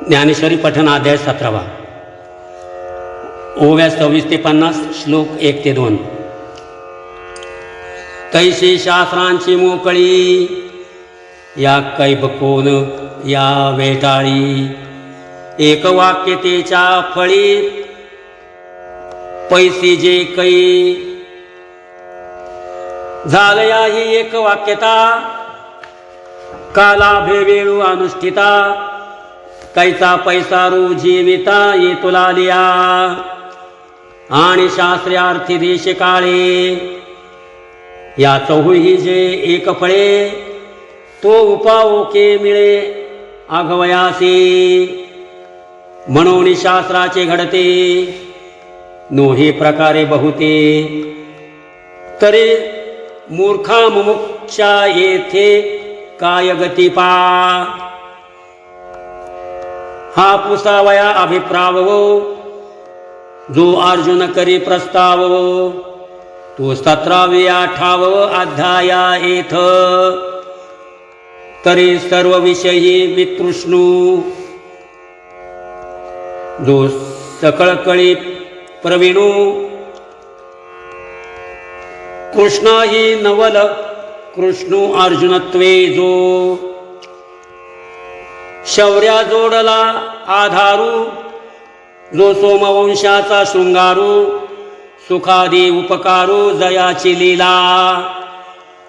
ज्ञानेश्वरी पठण अध्याय 17 ओव्या 26 ते 50 श्लोक 1 ते 2। तैशी शास्त्रांची मोकळी या कैबकोन या वेटाळी, एक वाक्यतेच्या फळी पैसी जे कै झालया ही एक वाक्यता, काला भेवेळू अनुष्ठिता, कैचा पैसा रू जीविता ये तुला लिया, आणि शास्त्रार्थी देश काळे या चौही जे एक फळे, तो उपाओके मिळे आगवयासी, म्हणून शास्त्राचे घडते नोही प्रकारे बहुते, तरी मूर्खा मुमुक्षा येथे काय गती पा, हा पुसावया अभिप्राव जो अर्जुन करी प्रस्ताव, तो 17-18 अध्याया येथ, तरी सर्व विषयी वितृष्णू जो सकळकळी प्रवीणू, कृष्ण ही नवल कृष्णू अर्जुनत्वे जो, शौर्या जोडला आधारू, जो सोमवंशाचा शृंगारू, सुखादी उपकारू जयाची लीला,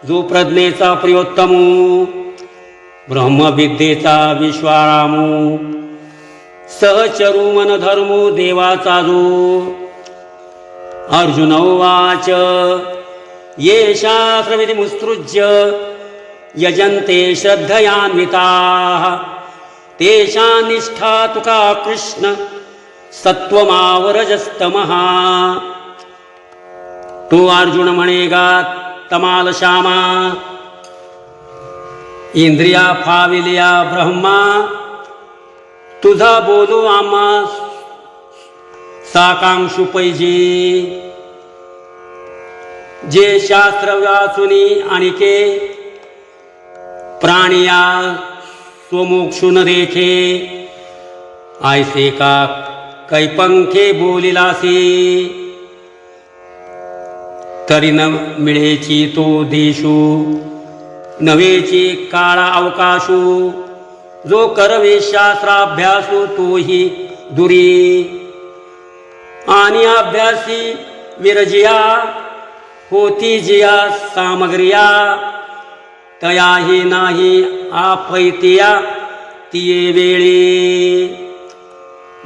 जो प्रज्ञेचा प्रियोत्तमू, ब्रह्मविद्येचा विश्वारामू, सहचरू मनधर्मू देवाचा जो, अर्जुन उवाच ये शास्त्रविधिमुत्सृज्य यजन्ते श्रद्धयान्विताः, तेषां निष्ठा तुका कृष्ण सत्वमावरजस्तमः। तो अर्जुन म्हणेगा तमाल श्यामा, इंद्रिया फाविलिया ब्रह्मा, तुझा बोलू आम्हा साकांक्षु पैजी, जे शास्त्र वाचुनी आणिके प्राणिया स्वमोक्षुन रेखे, ऐसे का कैपंखे बोलिलासी, तरी न मिळेची तो देशू, नवेची काळा अवकाशू, जो करवे शास्त्राभ्यासू तोही दुरी, आणि अभ्यासी विरजिया होती जिया सामग्रिया, तयाही नाही आपैतिया तिये वेळी,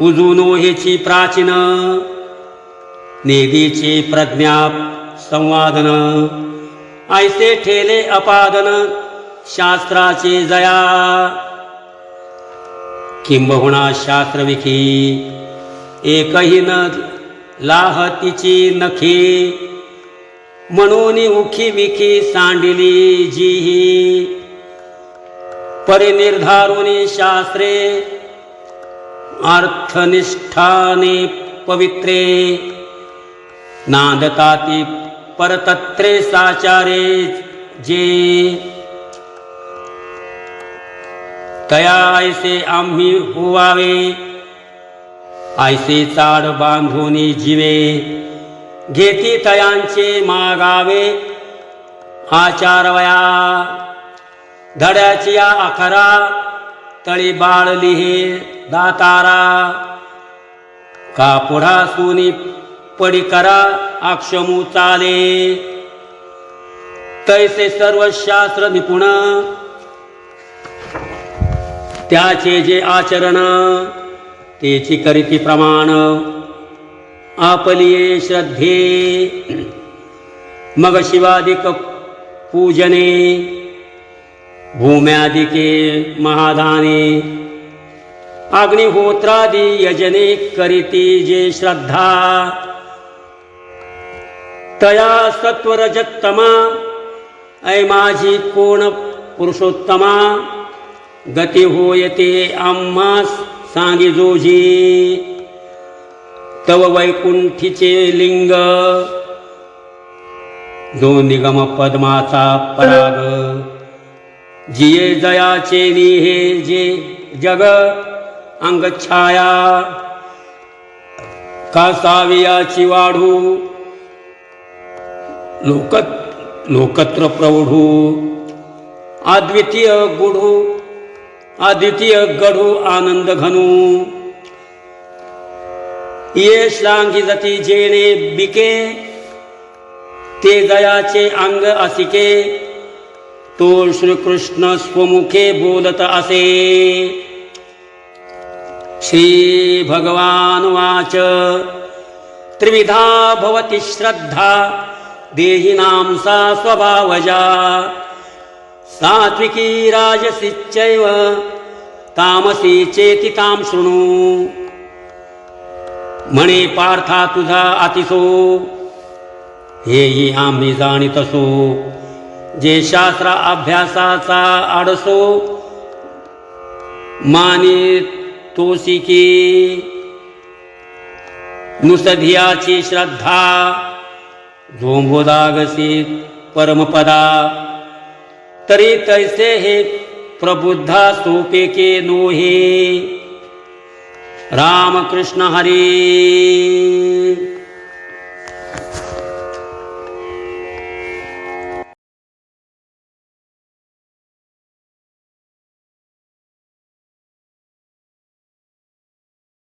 उजूनो हेची प्राचीन नेदीची प्रज्ञा संवादन, ऐसे ठेले अपादन शास्त्राचे जया, किंबहुना शास्त्रविखी एकही न लाहतीची नखी, म्हणून उखी विखी सांडिली जीही, परिनिर्धारुनी शास्त्रे अर्थनिष्ठाने पवित्रे, नांदताती परतत्रे साचारे जे, तया ऐसे आम्ही होवावे, ऐसे चाड बांधूनी जीवे, घेती तयांचे मागावे आचारवया, धड्याची या आखरा तळी बाळली हे दातारा, का पुढा सुनी पडी करा अक्षमू चाले, तैसे सर्व शास्त्र निपुण, त्याचे जे आचरण तेची करीती प्रमाण, आपलिये श्रद्धे मग शिवादिक पूजने, भूम्यादिके महादाने, अग्निहोत्रादि यजने करीती जे श्रद्धा, तया सत्वरजत्तमा ऐ माझी कोण पुरुषोत्तमा, गती होयते आम्हास सांगी जोजी, तव वैकुंठीचे लिंग, जो निगम पद्माचा पराग, जिये जयाचे निहे जे जग अंगछाया कासावियाची वाढू लोकत्र प्रौढू अद्वितीय गढू आनंद घनू ये श्लांघी जती जेणे बिके ते जयाचे अंग असिके तो श्रीकृष्ण स्वमुखे बोलत असे श्री भगवान वाच त्रिविधा भवति श्रद्धा देहिनां सा स्वभावजा सात्विकी राजसी चैव तामसी चेति तां शृणु म्हणे पार्था तुझा अतिसो हेही आम्ही जाणीतसो जे शास्त्र अभ्यासाचा आडसो मानितोसी की नुसधियाची श्रद्धा झोंबोदागसी परमपदा तरी तैसे हे प्रबुद्धा सोपे के नोहे रामकृष्ण हरी।